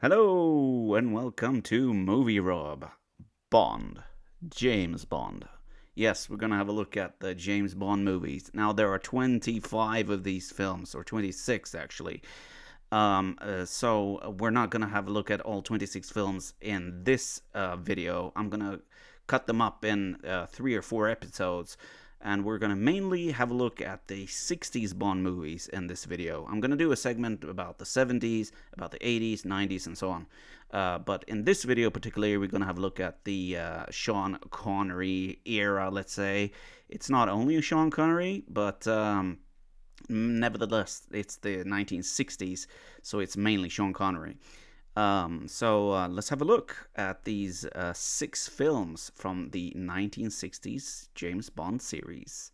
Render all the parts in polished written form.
Hello and welcome to Movie Rob. Bond. James Bond. Yes, we're gonna have a look at the James Bond movies. Now there are 25 of these films, or 26 actually. So we're not gonna have a look at all 26 films in this video. I'm gonna cut them up in 3 or 4 episodes, and we're gonna mainly have a look at the 60s Bond movies in this video. I'm gonna do a segment about the 70s, about the 80s, 90s, and so on. But in this video particularly, we're gonna have a look at the Sean Connery era, let's say. It's not only Sean Connery, but nevertheless, it's the 1960s, so it's mainly Sean Connery. So let's have a look at these 6 films from the 1960s James Bond series.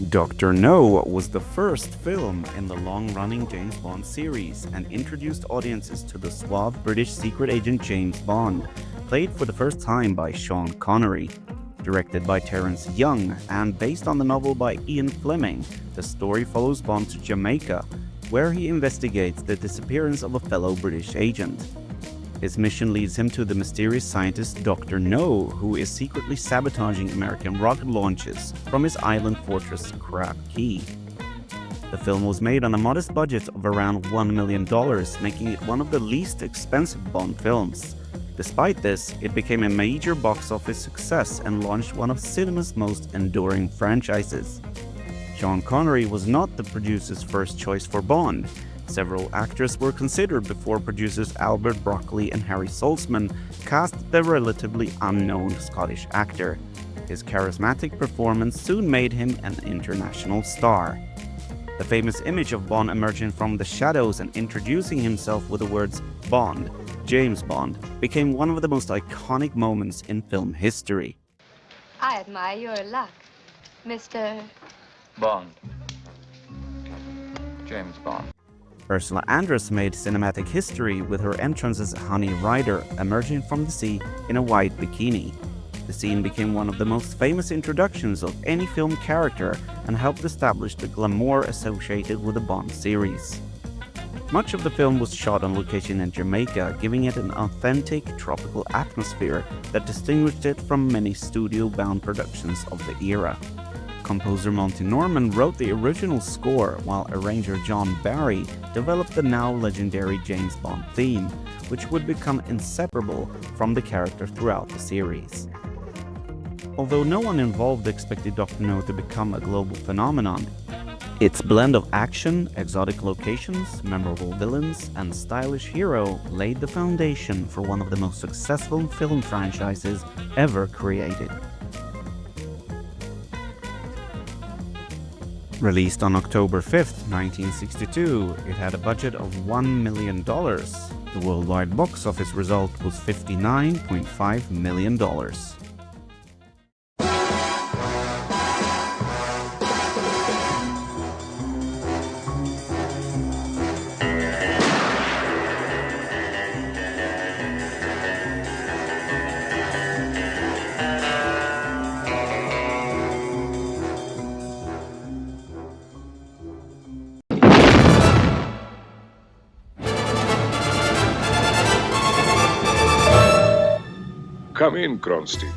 Dr. No was the first film in the long-running James Bond series and introduced audiences to the suave British secret agent James Bond, played for the first time by Sean Connery. Directed by Terence Young and based on the novel by Ian Fleming, the story follows Bond to Jamaica, where he investigates the disappearance of a fellow British agent. His mission leads him to the mysterious scientist Dr. No, who is secretly sabotaging American rocket launches from his island fortress Crab Key. The film was made on a modest budget of around $1 million, making it one of the least expensive Bond films. Despite this, it became a major box office success and launched one of cinema's most enduring franchises. Sean Connery was not the producer's first choice for Bond. Several actors were considered before producers Albert Broccoli and Harry Saltzman cast the relatively unknown Scottish actor. His charismatic performance soon made him an international star. The famous image of Bond emerging from the shadows and introducing himself with the words "Bond, James Bond" became one of the most iconic moments in film history. I admire your luck, Mr. Bond. James Bond. Ursula Andress made cinematic history with her entrance as Honey Rider, emerging from the sea in a white bikini. The scene became one of the most famous introductions of any film character and helped establish the glamour associated with the Bond series. Much of the film was shot on location in Jamaica, giving it an authentic tropical atmosphere that distinguished it from many studio-bound productions of the era. Composer Monty Norman wrote the original score, while arranger John Barry developed the now legendary James Bond theme, which would become inseparable from the character throughout the series. Although no one involved expected Dr. No to become a global phenomenon, its blend of action, exotic locations, memorable villains, and stylish hero laid the foundation for one of the most successful film franchises ever created. Released on October 5th, 1962, it had a budget of $1 million. The worldwide box office result was $59.5 million. Come in, Kronstein.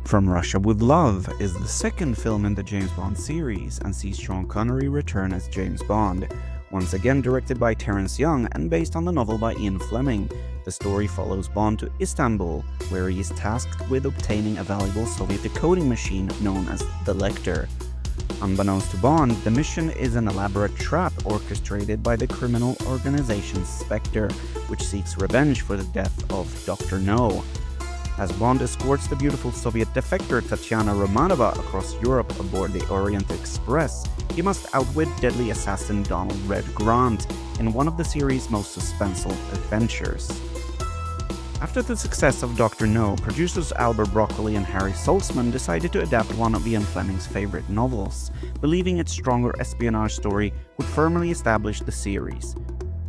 From Russia with Love is the second film in the James Bond series and sees Sean Connery return as James Bond. Once again directed by Terence Young and based on the novel by Ian Fleming, the story follows Bond to Istanbul, where he is tasked with obtaining a valuable Soviet decoding machine known as the Lecter. Unbeknownst to Bond, the mission is an elaborate trap orchestrated by the criminal organization Spectre, which seeks revenge for the death of Dr. No. As Bond escorts the beautiful Soviet defector Tatiana Romanova across Europe aboard the Orient Express, he must outwit deadly assassin Donald Red Grant in one of the series' most suspenseful adventures. After the success of Dr. No, producers Albert Broccoli and Harry Saltzman decided to adapt one of Ian Fleming's favorite novels, believing its stronger espionage story would firmly establish the series.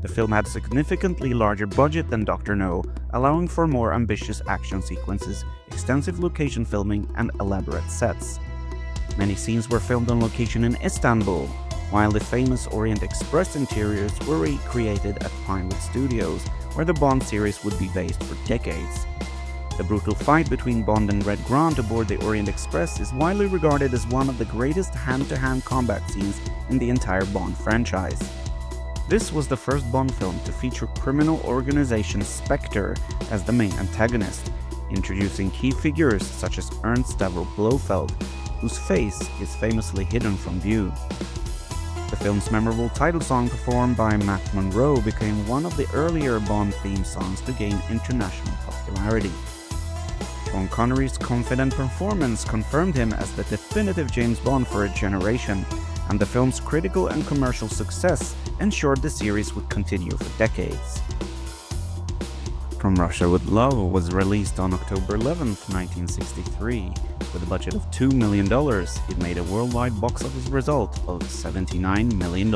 The film had a significantly larger budget than Dr. No, allowing for more ambitious action sequences, extensive location filming, and elaborate sets. Many scenes were filmed on location in Istanbul, while the famous Orient Express interiors were recreated at Pinewood Studios, where the Bond series would be based for decades. The brutal fight between Bond and Red Grant aboard the Orient Express is widely regarded as one of the greatest hand-to-hand combat scenes in the entire Bond franchise. This was the first Bond film to feature criminal organization Spectre as the main antagonist, introducing key figures such as Ernst Stavro Blofeld, whose face is famously hidden from view. The film's memorable title song, performed by Matt Monro, became one of the earlier Bond theme songs to gain international popularity. Sean Connery's confident performance confirmed him as the definitive James Bond for a generation, and the film's critical and commercial success ensured the series would continue for decades. From Russia with Love was released on October 11, 1963. With a budget of $2 million, it made a worldwide box office result of $79 million.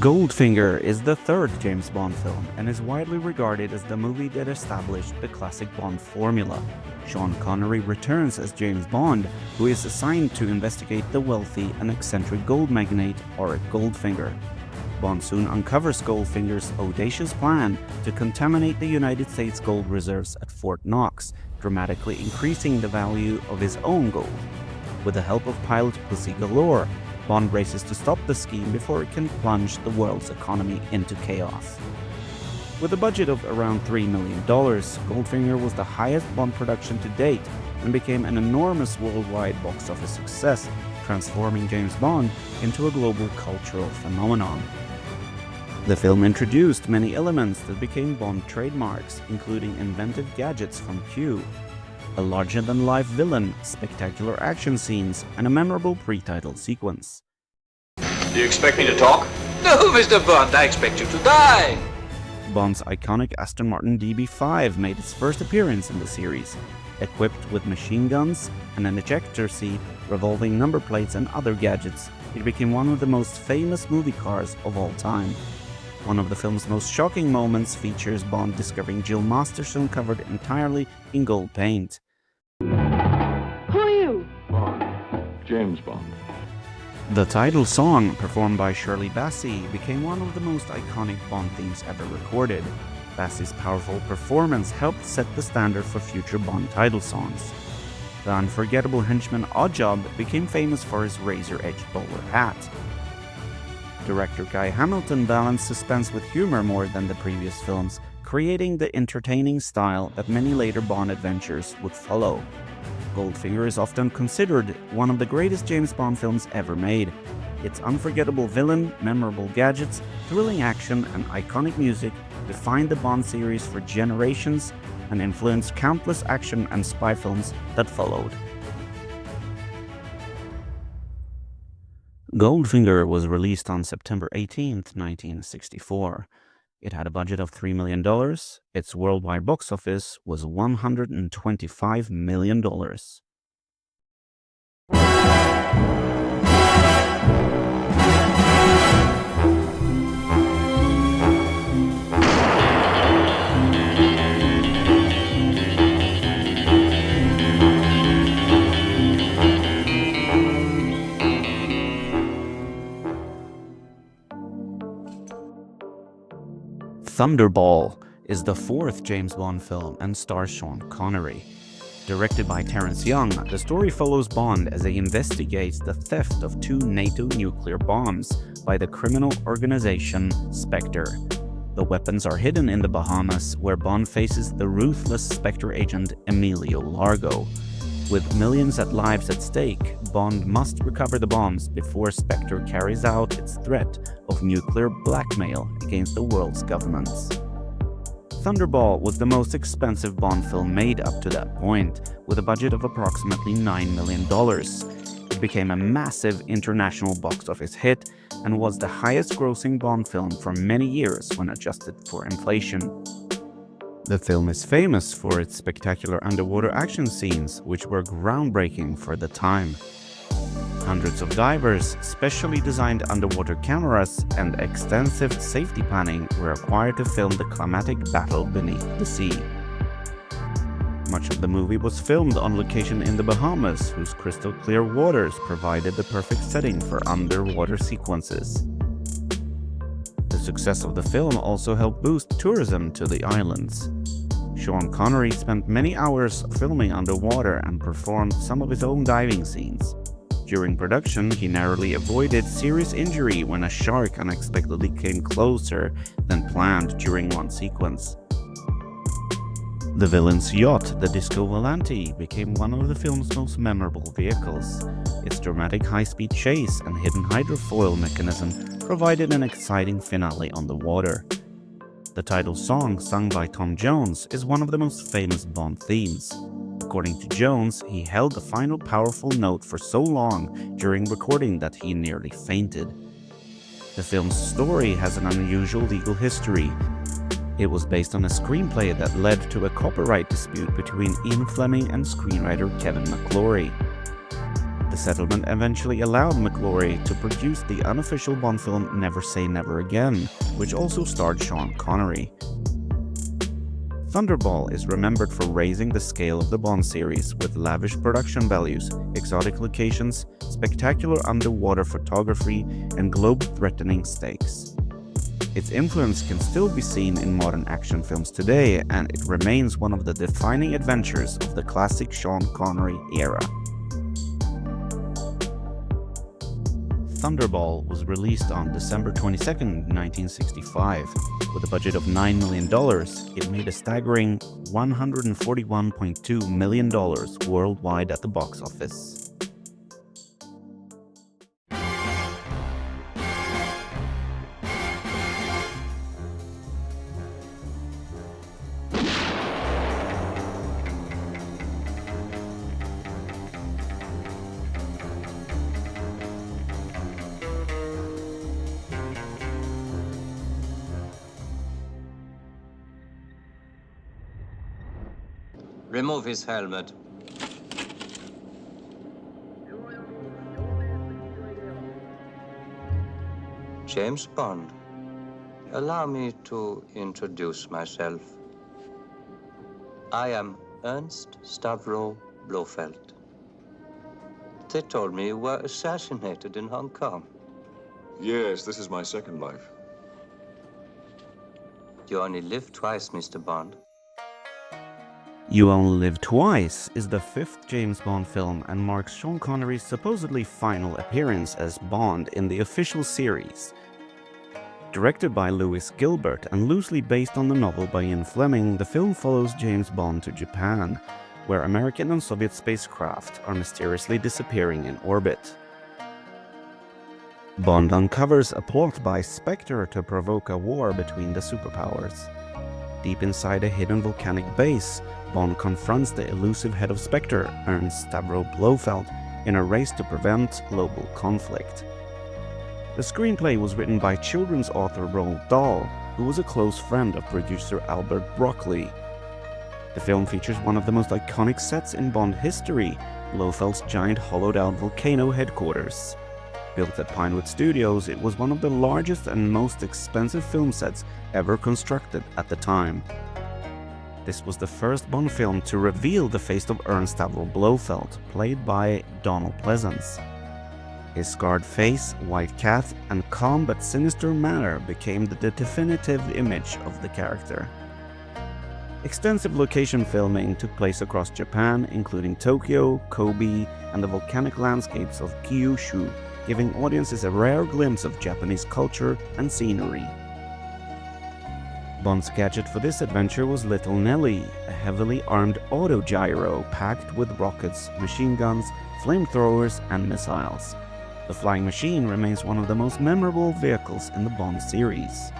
Goldfinger is the third James Bond film and is widely regarded as the movie that established the classic Bond formula. Sean Connery returns as James Bond, who is assigned to investigate the wealthy and eccentric gold magnate Auric Goldfinger. Bond soon uncovers Goldfinger's audacious plan to contaminate the United States gold reserves at Fort Knox, dramatically increasing the value of his own gold. With the help of pilot Pussy Galore, Bond races to stop the scheme before it can plunge the world's economy into chaos. With a budget of around $3 million, Goldfinger was the highest Bond production to date and became an enormous worldwide box office success, transforming James Bond into a global cultural phenomenon. The film introduced many elements that became Bond trademarks, including inventive gadgets from Q, a larger-than-life villain, spectacular action scenes, and a memorable pre-title sequence. Do you expect me to talk? No, Mr. Bond, I expect you to die! Bond's iconic Aston Martin DB5 made its first appearance in the series. Equipped with machine guns and an ejector seat, revolving number plates, and other gadgets, it became one of the most famous movie cars of all time. One of the film's most shocking moments features Bond discovering Jill Masterson covered entirely in gold paint. Who are you? Bond. James Bond. The title song, performed by Shirley Bassey, became one of the most iconic Bond themes ever recorded. Bassey's powerful performance helped set the standard for future Bond title songs. The unforgettable henchman Oddjob became famous for his razor-edged bowler hat. Director Guy Hamilton balanced suspense with humor more than the previous films, creating the entertaining style that many later Bond adventures would follow. Goldfinger is often considered one of the greatest James Bond films ever made. Its unforgettable villain, memorable gadgets, thrilling action, and iconic music defined the Bond series for generations and influenced countless action and spy films that followed. Goldfinger was released on September 18, 1964. It had a budget of $3 million. Its worldwide box office was $125 million. Thunderball is the fourth James Bond film and stars Sean Connery. Directed by Terence Young, the story follows Bond as he investigates the theft of 2 NATO nuclear bombs by the criminal organization Spectre. The weapons are hidden in the Bahamas, where Bond faces the ruthless Spectre agent Emilio Largo. With millions of lives at stake, Bond must recover the bombs before Spectre carries out its threat of nuclear blackmail against the world's governments. Thunderball was the most expensive Bond film made up to that point, with a budget of approximately $9 million. It became a massive international box office hit and was the highest-grossing Bond film for many years when adjusted for inflation. The film is famous for its spectacular underwater action scenes, which were groundbreaking for the time. Hundreds of divers, specially designed underwater cameras, and extensive safety planning were required to film the climatic battle beneath the sea. Much of the movie was filmed on location in the Bahamas, whose crystal-clear waters provided the perfect setting for underwater sequences. The success of the film also helped boost tourism to the islands. Sean Connery spent many hours filming underwater and performed some of his own diving scenes. During production, he narrowly avoided serious injury when a shark unexpectedly came closer than planned during one sequence. The villain's yacht, the Disco Volante, became one of the film's most memorable vehicles. Its dramatic high-speed chase and hidden hydrofoil mechanism provided an exciting finale on the water. The title song, sung by Tom Jones, is one of the most famous Bond themes. According to Jones, he held the final powerful note for so long during recording that he nearly fainted. The film's story has an unusual legal history. It was based on a screenplay that led to a copyright dispute between Ian Fleming and screenwriter Kevin McClory. The settlement eventually allowed McClory to produce the unofficial Bond film Never Say Never Again, which also starred Sean Connery. Thunderball is remembered for raising the scale of the Bond series with lavish production values, exotic locations, spectacular underwater photography, and globe-threatening stakes. Its influence can still be seen in modern action films today, and it remains one of the defining adventures of the classic Sean Connery era. Thunderball was released on December 22, 1965. With a budget of $9 million, it made a staggering $141.2 million worldwide at the box office. Remove his helmet. James Bond. Allow me to introduce myself. I am Ernst Stavro Blofeld. They told me you were assassinated in Hong Kong. Yes, this is my second life. You only live twice, Mr. Bond. You Only Live Twice is the fifth James Bond film and marks Sean Connery's supposedly final appearance as Bond in the official series. Directed by Louis Gilbert and loosely based on the novel by Ian Fleming, the film follows James Bond to Japan, where American and Soviet spacecraft are mysteriously disappearing in orbit. Bond uncovers a plot by Spectre to provoke a war between the superpowers. Deep inside a hidden volcanic base, Bond confronts the elusive head of Spectre, Ernst Stavro Blofeld, in a race to prevent global conflict. The screenplay was written by children's author Roald Dahl, who was a close friend of producer Albert Broccoli. The film features one of the most iconic sets in Bond history, Blofeld's giant hollowed-out volcano headquarters. Built at Pinewood Studios, it was one of the largest and most expensive film sets ever constructed at the time. This was the first Bond film to reveal the face of Ernst Stavro Blofeld, played by Donald Pleasence. His scarred face, white cat, and calm but sinister manner became the definitive image of the character. Extensive location filming took place across Japan, including Tokyo, Kobe, and the volcanic landscapes of Kyushu, giving audiences a rare glimpse of Japanese culture and scenery. Bond's gadget for this adventure was Little Nelly, a heavily armed autogyro packed with rockets, machine guns, flamethrowers, and missiles. The flying machine remains one of the most memorable vehicles in the Bond series.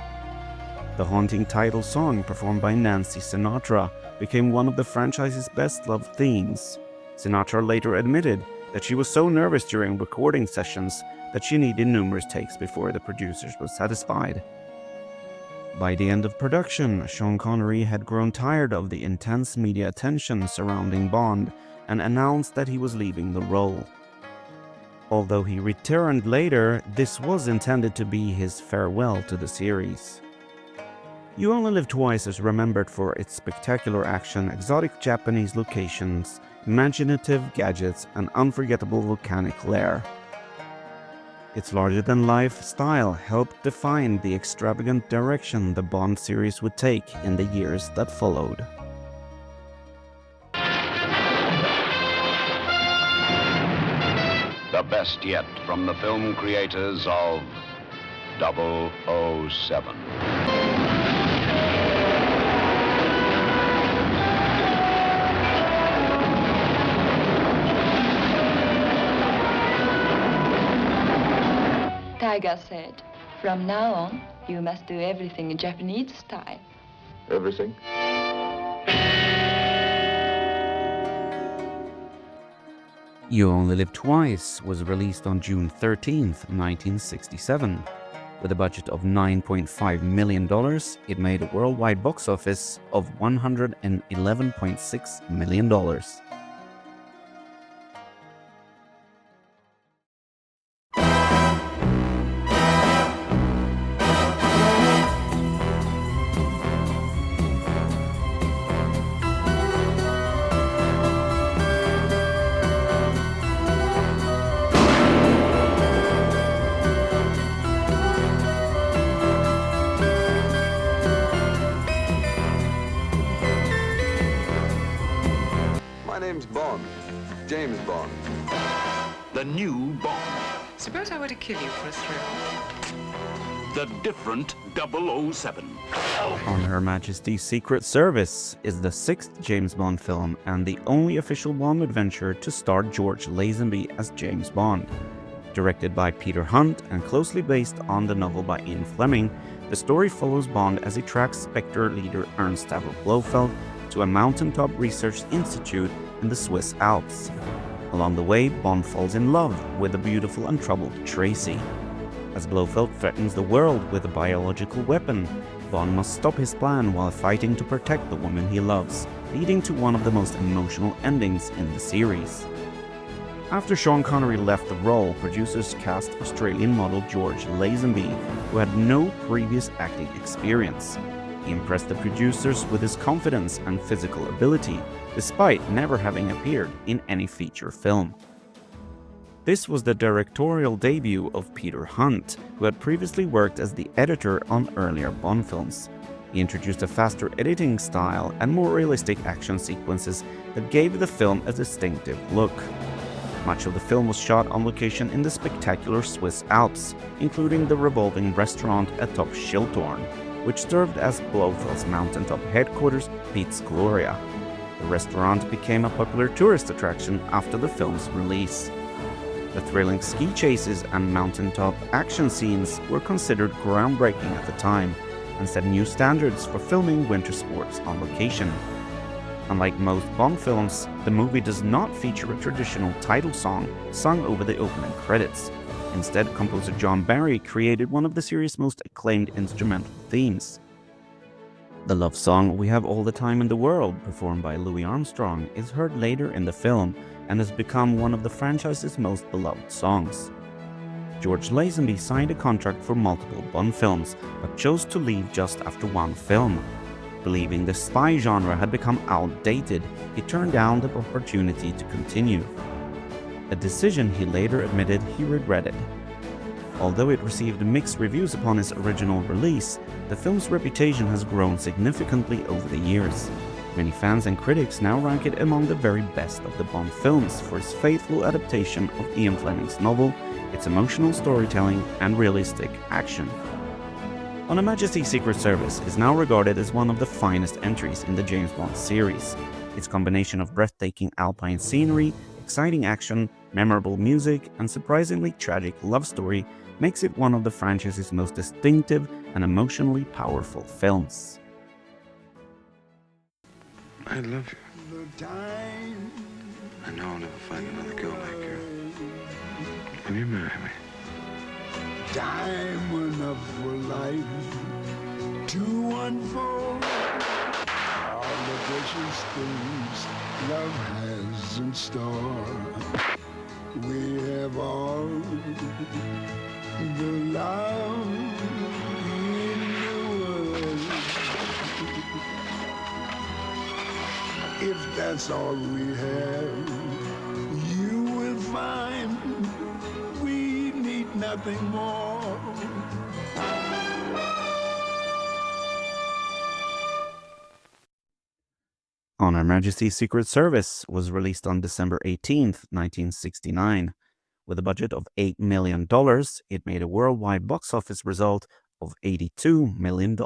The haunting title song, performed by Nancy Sinatra, became one of the franchise's best-loved themes. Sinatra later admitted that she was so nervous during recording sessions that she needed numerous takes before the producers were satisfied. By the end of production, Sean Connery had grown tired of the intense media attention surrounding Bond and announced that he was leaving the role. Although he returned later, this was intended to be his farewell to the series. You Only Live Twice is remembered for its spectacular action, exotic Japanese locations, imaginative gadgets, and unforgettable volcanic lair. Its larger-than-life style helped define the extravagant direction the Bond series would take in the years that followed. The best yet from the film creators of 007. Tiger said, "From now on, you must do everything in Japanese style." Everything? You Only Live Twice was released on June 13th, 1967. With a budget of $9.5 million, it made a worldwide box office of $111.6 million. My name's Bond. James Bond. The new Bond. Suppose I were to kill you for a thrill. The different 007. On Her Majesty's Secret Service is the sixth James Bond film and the only official Bond adventure to star George Lazenby as James Bond. Directed by Peter Hunt and closely based on the novel by Ian Fleming, the story follows Bond as he tracks Spectre leader Ernst Stavro Blofeld to a mountaintop research institute in the Swiss Alps. Along the way, Bond falls in love with the beautiful and troubled Tracy. As Blofeld threatens the world with a biological weapon, Bond must stop his plan while fighting to protect the woman he loves, leading to one of the most emotional endings in the series. After Sean Connery left the role, producers cast Australian model George Lazenby, who had no previous acting experience. He impressed the producers with his confidence and physical ability, despite never having appeared in any feature film. This was the directorial debut of Peter Hunt, who had previously worked as the editor on earlier Bond films. He introduced a faster editing style and more realistic action sequences that gave the film a distinctive look. Much of the film was shot on location in the spectacular Swiss Alps, including the revolving restaurant atop Schilthorn, which served as Blofeld's mountaintop headquarters, Piz Gloria. The restaurant became a popular tourist attraction after the film's release. The thrilling ski chases and mountaintop action scenes were considered groundbreaking at the time and set new standards for filming winter sports on location. Unlike most Bond films, the movie does not feature a traditional title song sung over the opening credits. Instead, composer John Barry created one of the series' most acclaimed instrumental themes. The love song We Have All the Time in the World, performed by Louis Armstrong, is heard later in the film and has become one of the franchise's most beloved songs. George Lazenby signed a contract for multiple Bond films, but chose to leave just after one film. Believing the spy genre had become outdated, he turned down the opportunity to continue. a decision he later admitted he regretted. Although it received mixed reviews upon its original release, the film's reputation has grown significantly over the years. Many fans and critics now rank it among the very best of the Bond films for its faithful adaptation of Ian Fleming's novel, its emotional storytelling, and realistic action. On Her Majesty's Secret Service is now regarded as one of the finest entries in the James Bond series. Its combination of breathtaking alpine scenery, exciting action, memorable music, and surprisingly tragic love story makes it one of the franchise's most distinctive and emotionally powerful films. I love you. I know I'll never find another girl like you. Will you marry me? Time enough for life to unfold all the precious things love has in store. We have all the love in the world. If that's all we have, you will find we need nothing more. On Her Majesty's Secret Service was released on December 18th, 1969. With a budget of $8 million, it made a worldwide box office result of $82 million.